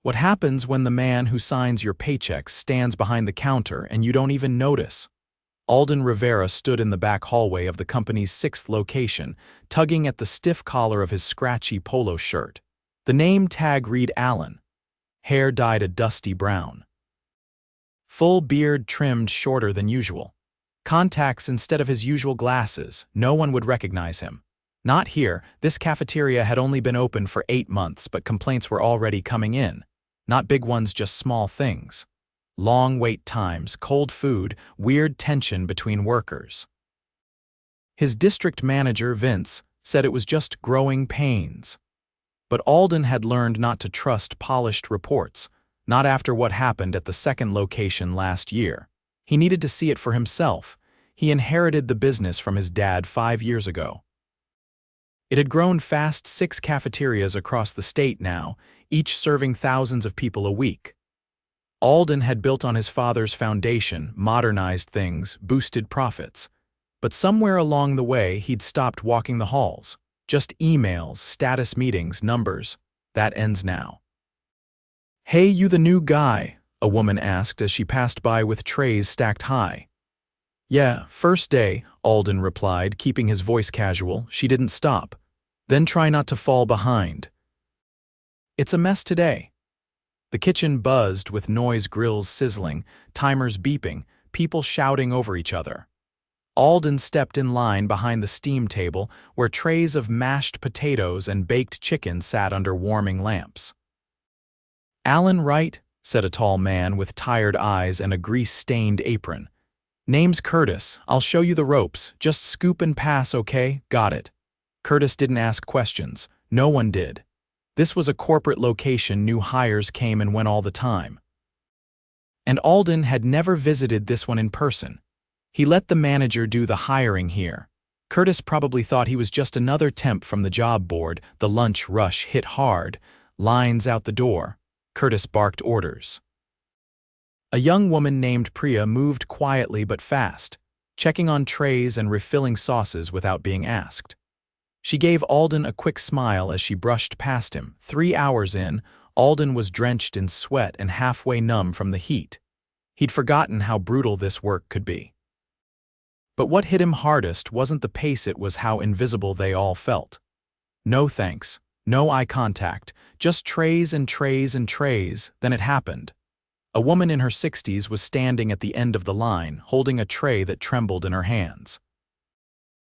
What happens when the man who signs your paychecks stands behind the counter and you don't even notice? Alden Rivera stood in the back hallway of the company's 6th location, tugging at the stiff collar of his scratchy polo shirt. The name tag read Allen. Hair dyed a dusty brown. Full beard trimmed shorter than usual. Contacts instead of his usual glasses. No one would recognize him. Not here. This cafeteria had only been open for 8 months, but complaints were already coming in. Not big ones, just small things. Long wait times, cold food, weird tension between workers. His district manager, Vince, said it was just growing pains. But Alden had learned not to trust polished reports, not after what happened at the 2nd location last year. He needed to see it for himself. He inherited the business from his dad 5 years ago. It had grown fast, 6 cafeterias across the state now, each serving thousands of people a week. Alden had built on his father's foundation, modernized things, boosted profits. But somewhere along the way, he'd stopped walking the halls. Just emails, status meetings, numbers. That ends now. "Hey, you the new guy?" a woman asked as she passed by with trays stacked high. "Yeah, first day," Alden replied, keeping his voice casual. She didn't stop. "Then try not to fall behind." "It's a mess today." The kitchen buzzed with noise, grills sizzling, timers beeping, people shouting over each other. Alden stepped in line behind the steam table where trays of mashed potatoes and baked chicken sat under warming lamps. "Allen, right?" said a tall man with tired eyes and a grease-stained apron. "Name's Curtis. I'll show you the ropes. Just scoop and pass, okay? Got it." Curtis didn't ask questions. No one did. This was a corporate location. New hires came and went all the time. And Alden had never visited this one in person. He let the manager do the hiring here. Curtis probably thought he was just another temp from the job board. The lunch rush hit hard. Lines out the door. Curtis barked orders. A young woman named Priya moved quietly but fast, checking on trays and refilling sauces without being asked. She gave Alden a quick smile as she brushed past him. 3 hours in, Alden was drenched in sweat and halfway numb from the heat. He'd forgotten how brutal this work could be. But what hit him hardest wasn't the pace, it was how invisible they all felt. No thanks, no eye contact, just trays and trays and trays. Then it happened. A woman in her 60s was standing at the end of the line, holding a tray that trembled in her hands.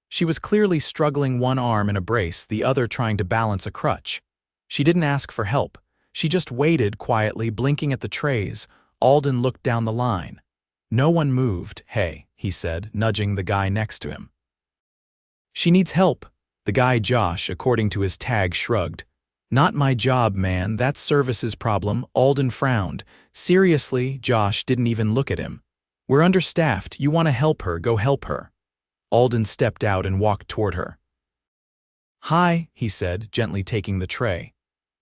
She was clearly struggling, one arm in a brace, the other trying to balance a crutch. She didn't ask for help. She just waited quietly, blinking at the trays. Alden looked down the line. No one moved. "Hey," he said, nudging the guy next to him. "She needs help." The guy, Josh, according to his tag, shrugged. "Not my job, man. That's services problem." Alden frowned. "Seriously?" Josh didn't even look at him. "We're understaffed. You want to help her, go help her." Alden stepped out and walked toward her. "Hi," he said, gently taking the tray.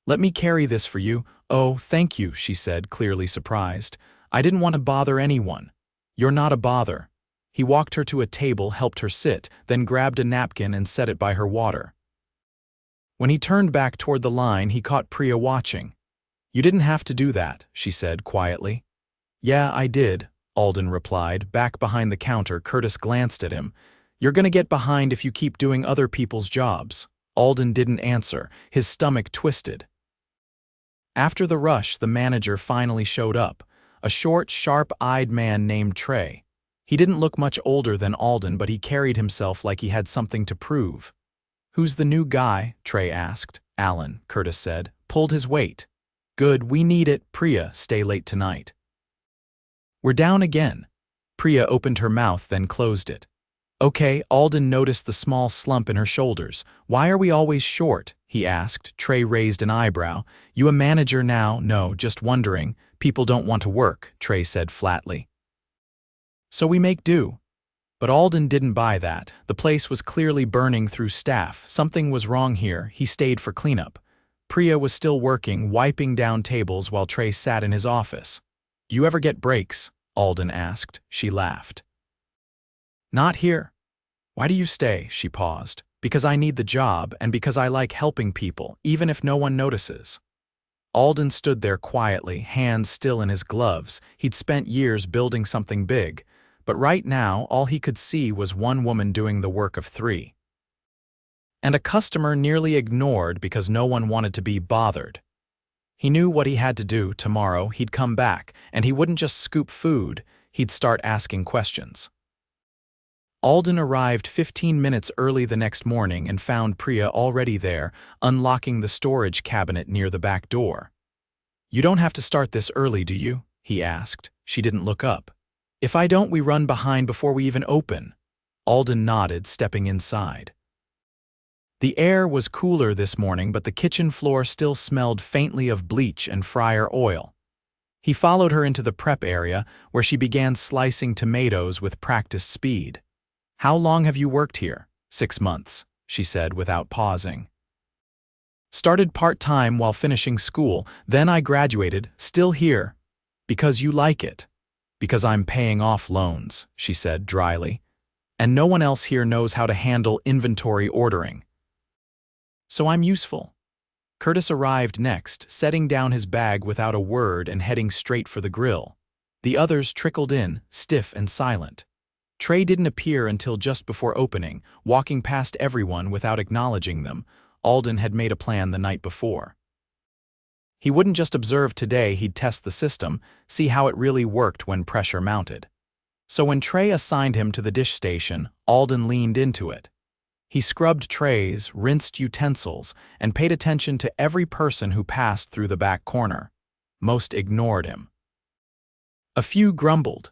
"Let me carry this for you." "Oh, thank you," she said, clearly surprised. "I didn't want to bother anyone." "You're not a bother." He walked her to a table, helped her sit, then grabbed a napkin and set it by her water. When he turned back toward the line, he caught Priya watching. "You didn't have to do that," she said quietly. "Yeah, I did," Alden replied. Back behind the counter, Curtis glanced at him. "You're gonna get behind if you keep doing other people's jobs." Alden didn't answer. His stomach twisted. After the rush, the manager finally showed up. A short, sharp-eyed man named Trey. He didn't look much older than Alden, but he carried himself like he had something to prove. "Who's the new guy?" Trey asked. "Allen," Curtis said. "Pulled his weight." "Good, we need it." "Priya, stay late tonight." "We're down again." Priya opened her mouth, then closed it. "Okay." Alden noticed the small slump in her shoulders. "Why are we always short?" he asked. Trey raised an eyebrow. "You a manager now?" "No, just wondering. People don't want to work," Trey said flatly. "So we make do." But Alden didn't buy that. The place was clearly burning through staff. Something was wrong here. He stayed for cleanup. Priya was still working, wiping down tables while Trey sat in his office. "Do you ever get breaks?" Alden asked. She laughed. "Not here." "Why do you stay?" She paused. "Because I need the job and because I like helping people, even if no one notices." Alden stood there quietly, hands still in his gloves. He'd spent years building something big, but right now all he could see was one woman doing the work of three. And a customer nearly ignored because no one wanted to be bothered. He knew what he had to do. Tomorrow he'd come back, and he wouldn't just scoop food, he'd start asking questions. Alden arrived 15 minutes early the next morning and found Priya already there, unlocking the storage cabinet near the back door. "You don't have to start this early, do you?" he asked. She didn't look up. "If I don't, we run behind before we even open." Alden nodded, stepping inside. The air was cooler this morning, but the kitchen floor still smelled faintly of bleach and fryer oil. He followed her into the prep area, where she began slicing tomatoes with practiced speed. "How long have you worked here?" "6 months, she said without pausing. "Started part-time while finishing school, then I graduated, still here." "Because you like it." "Because I'm paying off loans," she said dryly. "And no one else here knows how to handle inventory ordering. So I'm useful." Curtis arrived next, setting down his bag without a word and heading straight for the grill. The others trickled in, stiff and silent. Trey didn't appear until just before opening, walking past everyone without acknowledging them. Alden had made a plan the night before. He wouldn't just observe today, he'd test the system, see how it really worked when pressure mounted. So when Trey assigned him to the dish station, Alden leaned into it. He scrubbed trays, rinsed utensils, and paid attention to every person who passed through the back corner. Most ignored him. A few grumbled.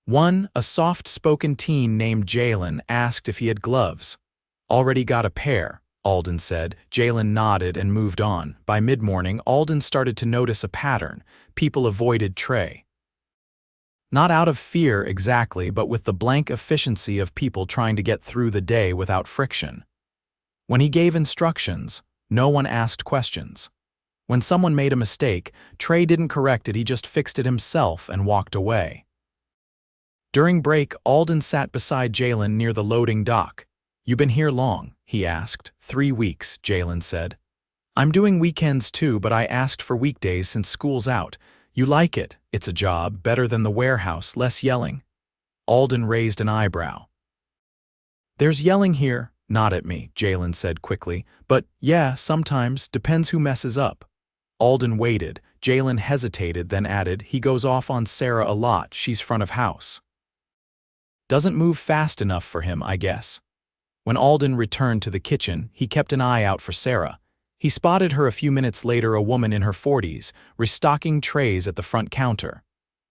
One, a soft-spoken teen named Jalen, asked if he had gloves. "Already got a pair," Alden said. Jalen nodded and moved on. By mid-morning, Alden started to notice a pattern. People avoided Trey. Not out of fear exactly, but with the blank efficiency of people trying to get through the day without friction. When he gave instructions, no one asked questions. When someone made a mistake, Trey didn't correct it, he just fixed it himself and walked away. During break, Alden sat beside Jalen near the loading dock. "You been here long?" he asked. 3 weeks, Jalen said. "I'm doing weekends too, but I asked for weekdays since school's out." "You like it? It's a job, better than the warehouse, less yelling." Alden raised an eyebrow. "There's yelling here." "Not at me," Jalen said quickly. "But, yeah, sometimes, depends who messes up." Alden waited. Jalen hesitated, then added, "He goes off on Sarah a lot, she's front of house. Doesn't move fast enough for him, I guess." When Alden returned to the kitchen, he kept an eye out for Sarah. He spotted her a few minutes later, a woman in her 40s, restocking trays at the front counter.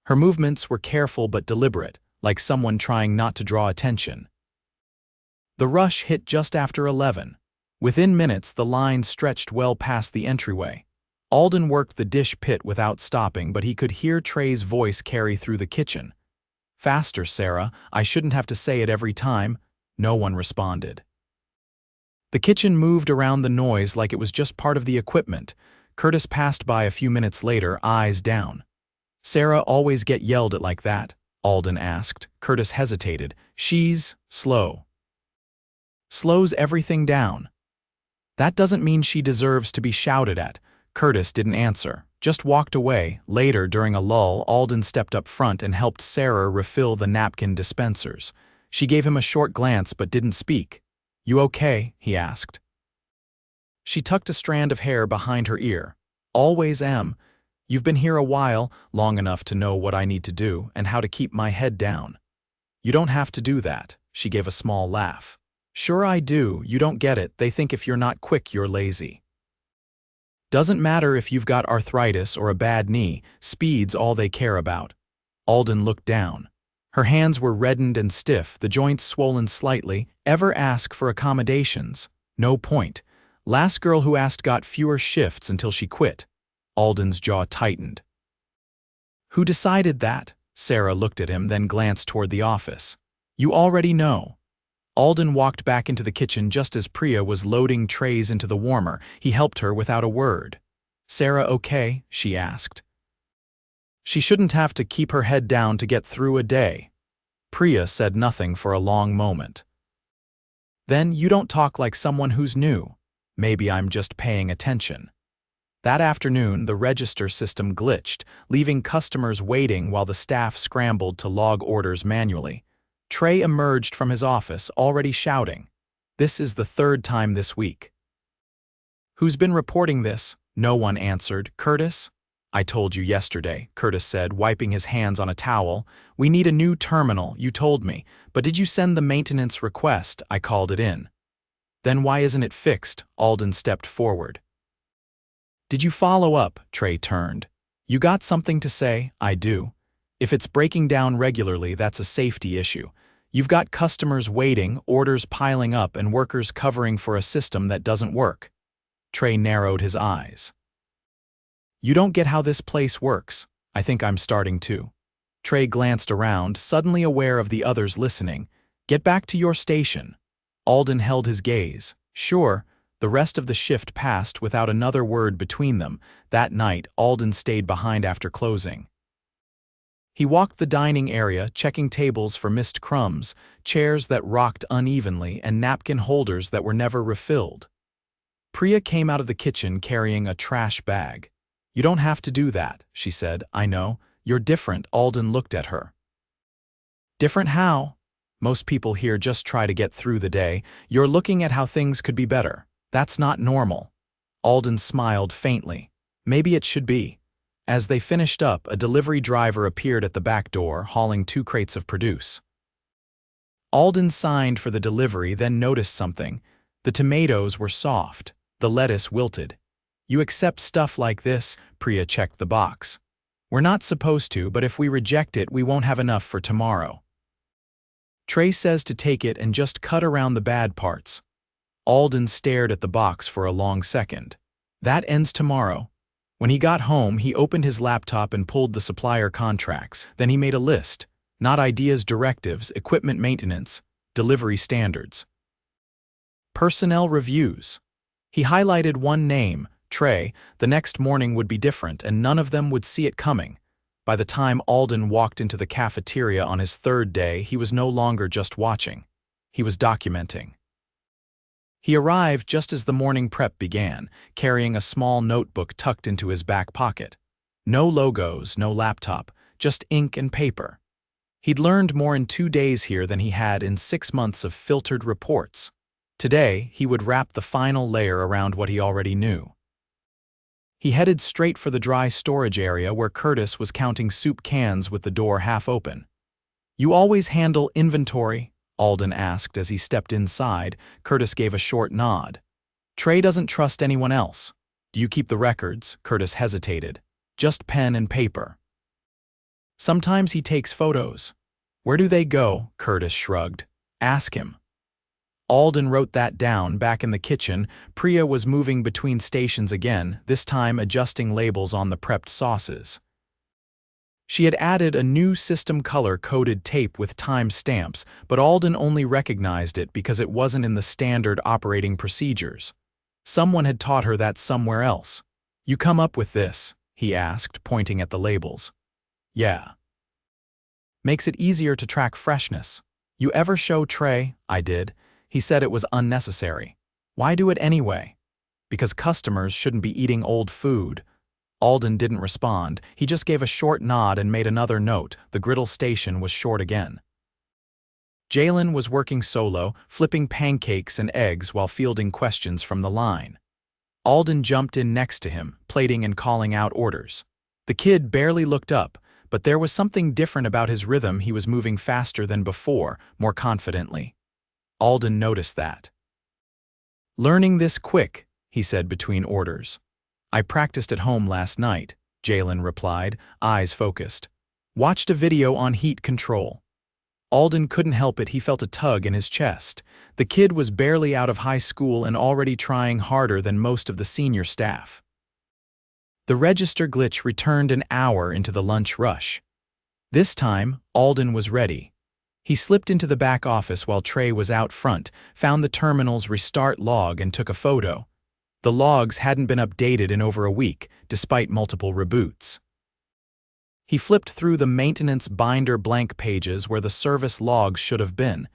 Her movements were careful but deliberate, like someone trying not to draw attention. The rush hit just after 11. Within minutes, the line stretched well past the entryway. Alden worked the dish pit without stopping, but he could hear Trey's voice carry through the kitchen. "Faster, Sarah, I shouldn't have to say it every time." No one responded. The kitchen moved around the noise like it was just part of the equipment. Curtis passed by a few minutes later, eyes down. "Sarah always get yelled at like that?" Alden asked. Curtis hesitated. "She's slow. Slows everything down." "That doesn't mean she deserves to be shouted at." Curtis didn't answer, just walked away. Later, during a lull, Alden stepped up front and helped Sarah refill the napkin dispensers. She gave him a short glance but didn't speak. "You okay?" he asked. She tucked a strand of hair behind her ear. "Always am. You've been here a while, long enough to know what I need to do and how to keep my head down." "You don't have to do that." She gave a small laugh. "Sure I do, you don't get it. They think if you're not quick, you're lazy. Doesn't matter if you've got arthritis or a bad knee, speed's all they care about." Alden looked down. Her hands were reddened and stiff, the joints swollen slightly. "Ever ask for accommodations?" "No point. Last girl who asked got fewer shifts until she quit." Alden's jaw tightened. "Who decided that?" Sarah looked at him, then glanced toward the office. "You already know." Alden walked back into the kitchen just as Priya was loading trays into the warmer. He helped her without a word. "Sarah okay?" she asked. "She shouldn't have to keep her head down to get through a day." Priya said nothing for a long moment. "Then you don't talk like someone who's new." "Maybe I'm just paying attention." That afternoon, the register system glitched, leaving customers waiting while the staff scrambled to log orders manually. Trey emerged from his office, already shouting, "This is the third time this week." "Who's been reporting this?" No one answered. "Curtis?" "I told you yesterday," Curtis said, wiping his hands on a towel. "We need a new terminal, you told me. But did you send the maintenance request? I called it in." "Then why isn't it fixed?" Alden stepped forward. "Did you follow up?" Trey turned. "You got something to say?" "I do. If it's breaking down regularly, that's a safety issue. You've got customers waiting, orders piling up, and workers covering for a system that doesn't work." Trey narrowed his eyes. "You don't get how this place works." "I think I'm starting to." Trey glanced around, suddenly aware of the others listening. "Get back to your station." Alden held his gaze. "Sure." The rest of the shift passed without another word between them. That night, Alden stayed behind after closing. He walked the dining area, checking tables for missed crumbs, chairs that rocked unevenly, and napkin holders that were never refilled. Priya came out of the kitchen carrying a trash bag. "You don't have to do that," she said. "I know. You're different." Alden looked at her. "Different how?" "Most people here just try to get through the day. You're looking at how things could be better. That's not normal." Alden smiled faintly. "Maybe it should be." As they finished up, a delivery driver appeared at the back door, hauling 2 crates of produce. Alden signed for the delivery, then noticed something. The tomatoes were soft. The lettuce wilted. "You accept stuff like this?" Priya checked the box. "We're not supposed to, but if we reject it, we won't have enough for tomorrow." "Trey says to take it and just cut around the bad parts." Alden stared at the box for a long second. "That ends tomorrow." When he got home, he opened his laptop and pulled the supplier contracts. Then he made a list. Not ideas, directives, equipment maintenance, delivery standards. Personnel reviews. He highlighted one name, Trey. The next morning would be different, and none of them would see it coming. By the time Alden walked into the cafeteria on his third day, he was no longer just watching. He was documenting. He arrived just as the morning prep began, carrying a small notebook tucked into his back pocket. No logos, no laptop, just ink and paper. He'd learned more in 2 days here than he had in 6 months of filtered reports. Today, he would wrap the final layer around what he already knew. He headed straight for the dry storage area where Curtis was counting soup cans with the door half open. "You always handle inventory?" Alden asked as he stepped inside. Curtis gave a short nod. "Trey doesn't trust anyone else." "Do you keep the records?" Curtis hesitated. "Just pen and paper." "Sometimes he takes photos." "Where do they go?" Curtis shrugged. "Ask him." Alden wrote that down. Back in the kitchen, Priya was moving between stations again, this time adjusting labels on the prepped sauces. She had added a new system color-coded tape with time stamps, but Alden only recognized it because it wasn't in the standard operating procedures. Someone had taught her that somewhere else. "You come up with this?" he asked, pointing at the labels. "Yeah. Makes it easier to track freshness." "You ever show Trey?" "I did. He said it was unnecessary." "Why do it anyway?" "Because customers shouldn't be eating old food." Alden didn't respond. He just gave a short nod and made another note. The griddle station was short again. Jalen was working solo, flipping pancakes and eggs while fielding questions from the line. Alden jumped in next to him, plating and calling out orders. The kid barely looked up, but there was something different about his rhythm. He was moving faster than before, more confidently. Alden noticed that. "Learning this quick," he said between orders. "I practiced at home last night," Jalen replied, eyes focused. "Watched a video on heat control." Alden couldn't help it. He felt a tug in his chest. The kid was barely out of high school and already trying harder than most of the senior staff. The register glitch returned an hour into the lunch rush. This time, Alden was ready. He slipped into the back office while Trey was out front, found the terminal's restart log and took a photo. The logs hadn't been updated in over a week, despite multiple reboots. He flipped through the maintenance binder blank pages where the service logs should have been.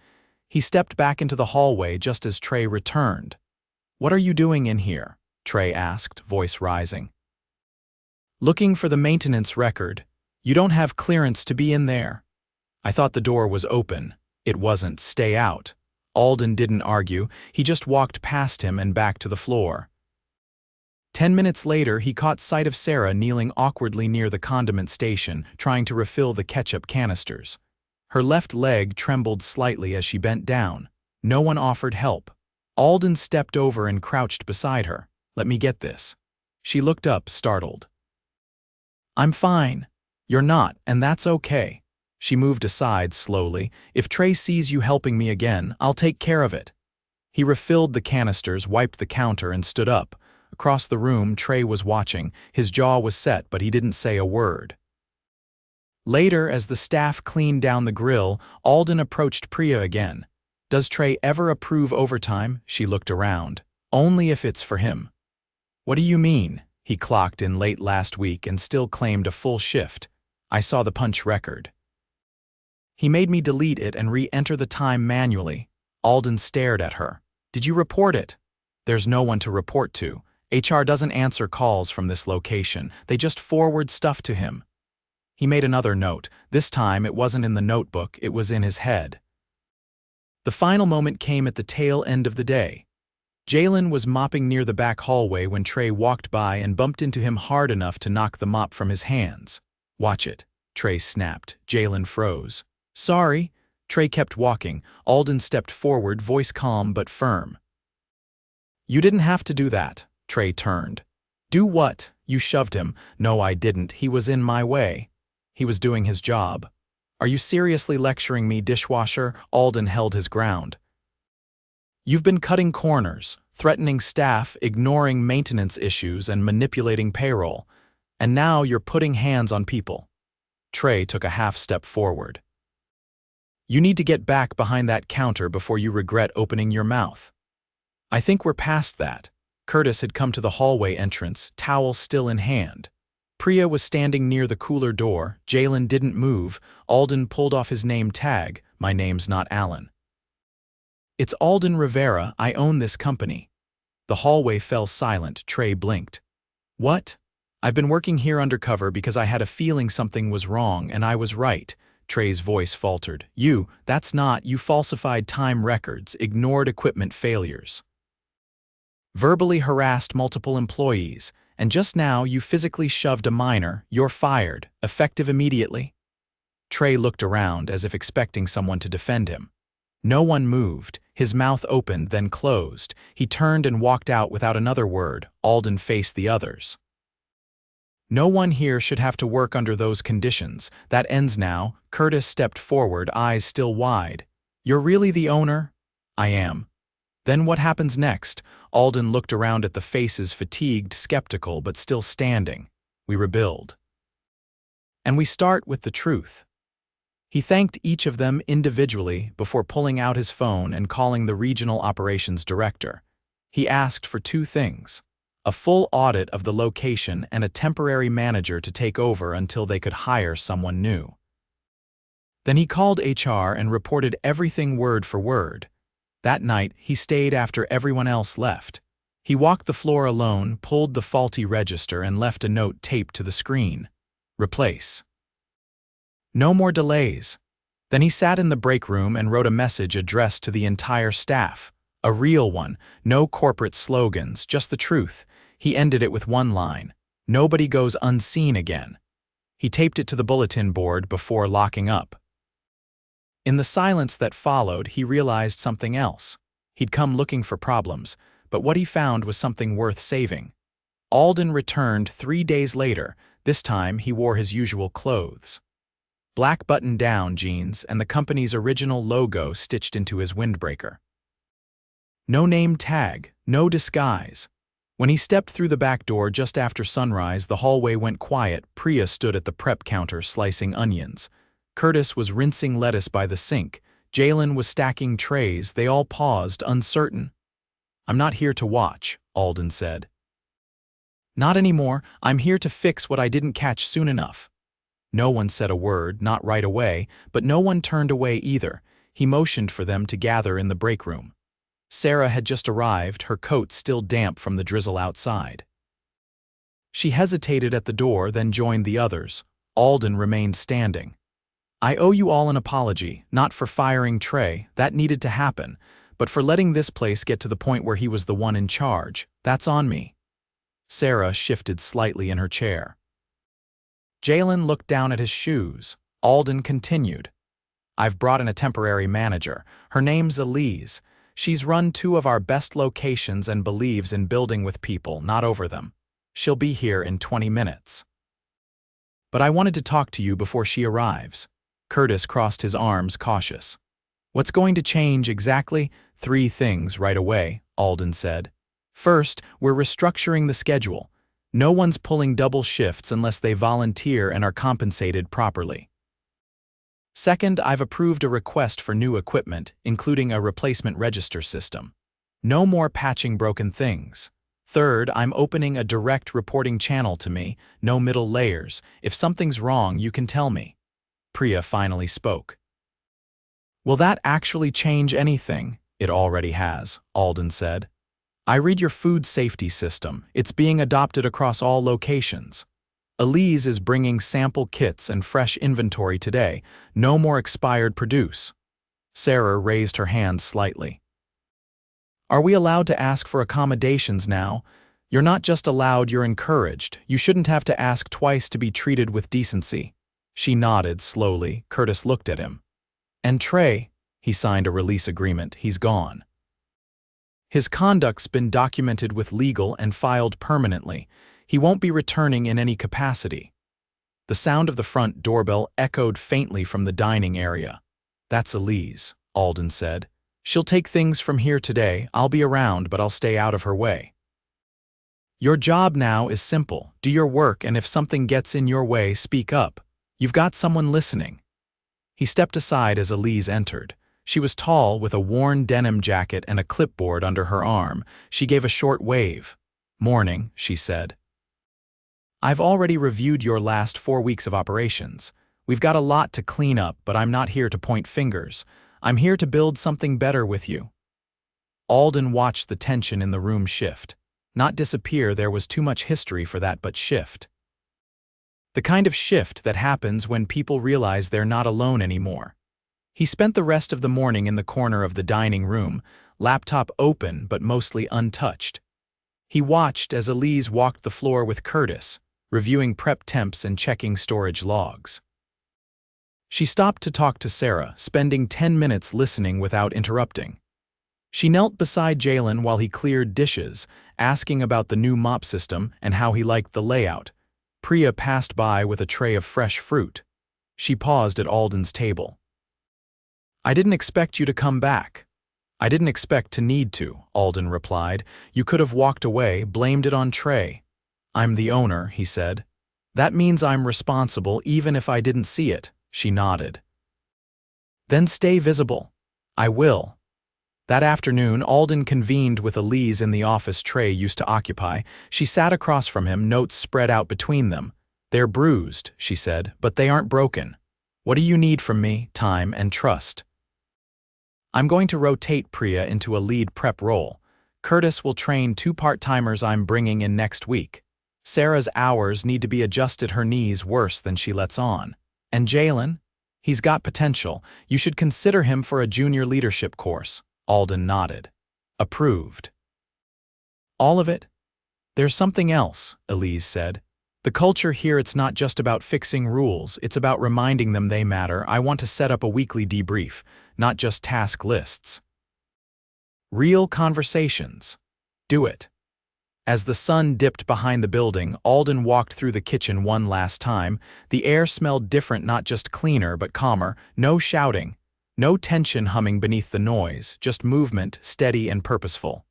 He stepped back into the hallway just as Trey returned. "What are you doing in here?" Trey asked, voice rising. Looking for the maintenance record. You don't have clearance to be in there. I thought the door was open. It wasn't. Stay out. Alden didn't argue. He just walked past him and back to the floor. 10 minutes later, he caught sight of Sarah kneeling awkwardly near the condiment station, trying to refill the ketchup canisters. Her left leg trembled slightly as she bent down. No one offered help. Alden stepped over and crouched beside her. Let me get this. She looked up, startled. I'm fine. You're not, and that's okay. She moved aside slowly. If Trey sees you helping me again, I'll take care of it. He refilled the canisters, wiped the counter, and stood up. Across the room, Trey was watching. His jaw was set, but he didn't say a word. Later, as the staff cleaned down the grill, Alden approached Priya again. Does Trey ever approve overtime? She looked around. Only if it's for him. What do you mean? He clocked in late last week and still claimed a full shift. I saw the punch record. He made me delete it and re-enter the time manually. Alden stared at her. Did you report it? There's no one to report to. HR doesn't answer calls from this location. They just forward stuff to him. He made another note. This time it wasn't in the notebook, it was in his head. The final moment came at the tail end of the day. Jalen was mopping near the back hallway when Trey walked by and bumped into him hard enough to knock the mop from his hands. Watch it, Trey snapped. Jalen froze. Sorry. Trey kept walking. Alden stepped forward, voice calm but firm. You didn't have to do that. Trey turned. Do what? You shoved him. No, I didn't. He was in my way. He was doing his job. Are you seriously lecturing me, dishwasher? Alden held his ground. You've been cutting corners, threatening staff, ignoring maintenance issues, and manipulating payroll. And now you're putting hands on people. Trey took a half step forward. You need to get back behind that counter before you regret opening your mouth. I think we're past that. Curtis had come to the hallway entrance, towel still in hand. Priya was standing near the cooler door. Jalen didn't move. Alden pulled off his name tag. My name's not Alan. It's Alden Rivera. I own this company. The hallway fell silent. Trey blinked. What? I've been working here undercover because I had a feeling something was wrong, and I was right. Trey's voice faltered. You falsified time records, ignored equipment failures. Verbally harassed multiple employees, and just now you physically shoved a minor. You're fired, effective immediately. Trey looked around as if expecting someone to defend him. No one moved. His mouth opened, then closed. He turned and walked out without another word. Alden faced the others. No one here should have to work under those conditions. That ends now. Curtis stepped forward, eyes still wide. You're really the owner? I am. Then what happens next? Alden looked around at the faces, fatigued, skeptical, but still standing. We rebuild. And we start with the truth. He thanked each of them individually before pulling out his phone and calling the regional operations director. He asked for two things: a full audit of the location and a temporary manager to take over until they could hire someone new. Then he called HR and reported everything word for word. That night, he stayed after everyone else left. He walked the floor alone, pulled the faulty register, and left a note taped to the screen. Replace. No more delays. Then he sat in the break room and wrote a message addressed to the entire staff. A real one, no corporate slogans, just the truth. He ended it with one line: nobody goes unseen again. He taped it to the bulletin board before locking up. In the silence that followed, he realized something else. He'd come looking for problems, but what he found was something worth saving. Alden returned 3 days later. This time he wore his usual clothes. Black button-down jeans and the company's original logo stitched into his windbreaker. No name tag, no disguise. When he stepped through the back door just after sunrise, the hallway went quiet. Priya stood at the prep counter slicing onions. Curtis was rinsing lettuce by the sink. Jalen was stacking trays. They all paused, uncertain. I'm not here to watch, Alden said. Not anymore. I'm here to fix what I didn't catch soon enough. No one said a word, not right away, but no one turned away either. He motioned for them to gather in the break room. Sarah had just arrived, her coat still damp from the drizzle outside. She hesitated at the door, then joined the others. Alden remained standing. I owe you all an apology, not for firing Trey, that needed to happen, but for letting this place get to the point where he was the one in charge. That's on me. Sarah shifted slightly in her chair. Jalen looked down at his shoes. Alden continued. I've brought in a temporary manager. Her name's Elise. She's run 2 of our best locations and believes in building with people, not over them. She'll be here in 20 minutes. But I wanted to talk to you before she arrives. Curtis crossed his arms, cautious. What's going to change exactly? 3 things right away, Alden said. First, we're restructuring the schedule. No one's pulling double shifts unless they volunteer and are compensated properly. Second, I've approved a request for new equipment, including a replacement register system. No more patching broken things. Third, I'm opening a direct reporting channel to me, no middle layers. If something's wrong, you can tell me. Priya finally spoke. Will that actually change anything? It already has, Alden said. I read your food safety system. It's being adopted across all locations. Elise is bringing sample kits and fresh inventory today. No more expired produce. Sarah raised her hand slightly. Are we allowed to ask for accommodations now? You're not just allowed, you're encouraged. You shouldn't have to ask twice to be treated with decency. She nodded slowly. Curtis looked at him. And Trey, he signed a release agreement. He's gone. His conduct's been documented with legal and filed permanently. He won't be returning in any capacity. The sound of the front doorbell echoed faintly from the dining area. That's Elise, Alden said. She'll take things from here today. I'll be around, but I'll stay out of her way. Your job now is simple. Do your work, and if something gets in your way, speak up. You've got someone listening. He stepped aside as Elise entered. She was tall, with a worn denim jacket and a clipboard under her arm. She gave a short wave. Morning, she said. I've already reviewed your last 4 weeks of operations. We've got a lot to clean up, but I'm not here to point fingers. I'm here to build something better with you. Alden watched the tension in the room shift. Not disappear, there was too much history for that, but shift. The kind of shift that happens when people realize they're not alone anymore. He spent the rest of the morning in the corner of the dining room, laptop open but mostly untouched. He watched as Elise walked the floor with Curtis, reviewing prep temps and checking storage logs. She stopped to talk to Sarah, spending 10 minutes listening without interrupting. She knelt beside Jalen while he cleared dishes, asking about the new mop system and how he liked the layout. Priya passed by with a tray of fresh fruit. She paused at Alden's table. I didn't expect you to come back. I didn't expect to need to, Alden replied. You could have walked away, blamed it on Trey. I'm the owner, he said. That means I'm responsible even if I didn't see it, she nodded. Then stay visible. I will. That afternoon, Alden convened with Elise in the office Trey used to occupy. She sat across from him, notes spread out between them. They're bruised, she said, but they aren't broken. What do you need from me? Time and trust. I'm going to rotate Priya into a lead prep role. Curtis will train 2 part-timers I'm bringing in next week. Sarah's hours need to be adjusted, her knees worse than she lets on. And Jalen? He's got potential. You should consider him for a junior leadership course. Alden nodded. Approved. All of it? There's something else, Elise said. The culture here, it's not just about fixing rules, it's about reminding them they matter. I want to set up a weekly debrief, not just task lists. Real conversations. Do it. As the sun dipped behind the building, Alden walked through the kitchen one last time. The air smelled different, not just cleaner, but calmer. No shouting. No tension humming beneath the noise, just movement, steady and purposeful.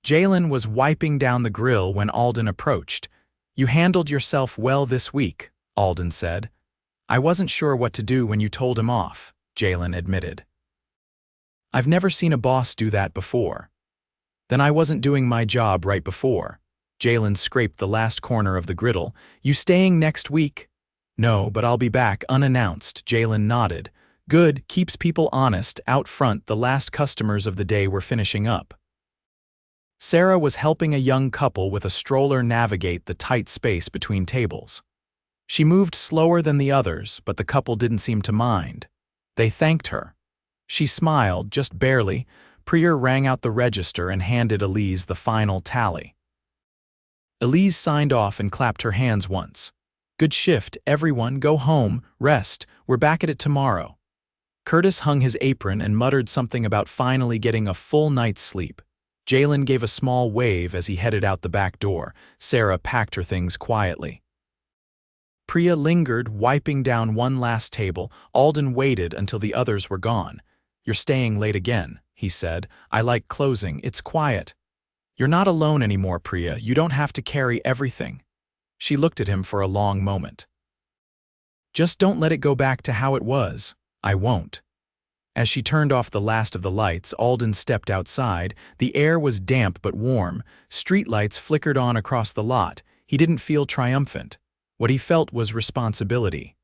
Jalen was wiping down the grill when Alden approached. You handled yourself well this week, Alden said. I wasn't sure what to do when you told him off, Jalen admitted. I've never seen a boss do that before. Then I wasn't doing my job right before. Jalen scraped the last corner of the griddle. You staying next week? No, but I'll be back unannounced, Jalen nodded. Good, keeps people honest. Out front, the last customers of the day were finishing up. Sarah was helping a young couple with a stroller navigate the tight space between tables. She moved slower than the others, but the couple didn't seem to mind. They thanked her. She smiled, just barely. Priya rang out the register and handed Elise the final tally. Elise signed off and clapped her hands once. "Good shift, everyone, go home, rest, we're back at it tomorrow." Curtis hung his apron and muttered something about finally getting a full night's sleep. Jalen gave a small wave as he headed out the back door. Sarah packed her things quietly. Priya lingered, wiping down one last table. Alden waited until the others were gone. "You're staying late again," he said. "I like closing, it's quiet." "You're not alone anymore, Priya. You don't have to carry everything." She looked at him for a long moment. "Just don't let it go back to how it was." "I won't." As she turned off the last of the lights, Alden stepped outside. The air was damp but warm. Streetlights flickered on across the lot. He didn't feel triumphant. What he felt was responsibility.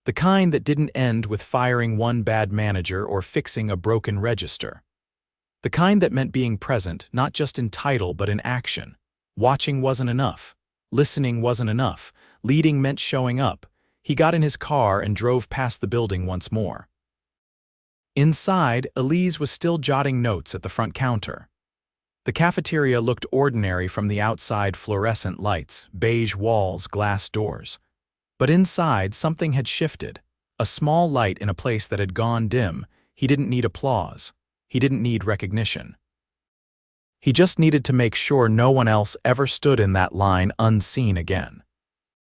The kind that didn't end with firing one bad manager or fixing a broken register. The kind that meant being present, not just in title but in action. Watching wasn't enough. Listening wasn't enough. Leading meant showing up. He got in his car and drove past the building once more. Inside, Elise was still jotting notes at the front counter. The cafeteria looked ordinary from the outside: fluorescent lights, beige walls, glass doors. But inside, something had shifted. A small light in a place that had gone dim. He didn't need applause. He didn't need recognition. He just needed to make sure no one else ever stood in that line unseen again.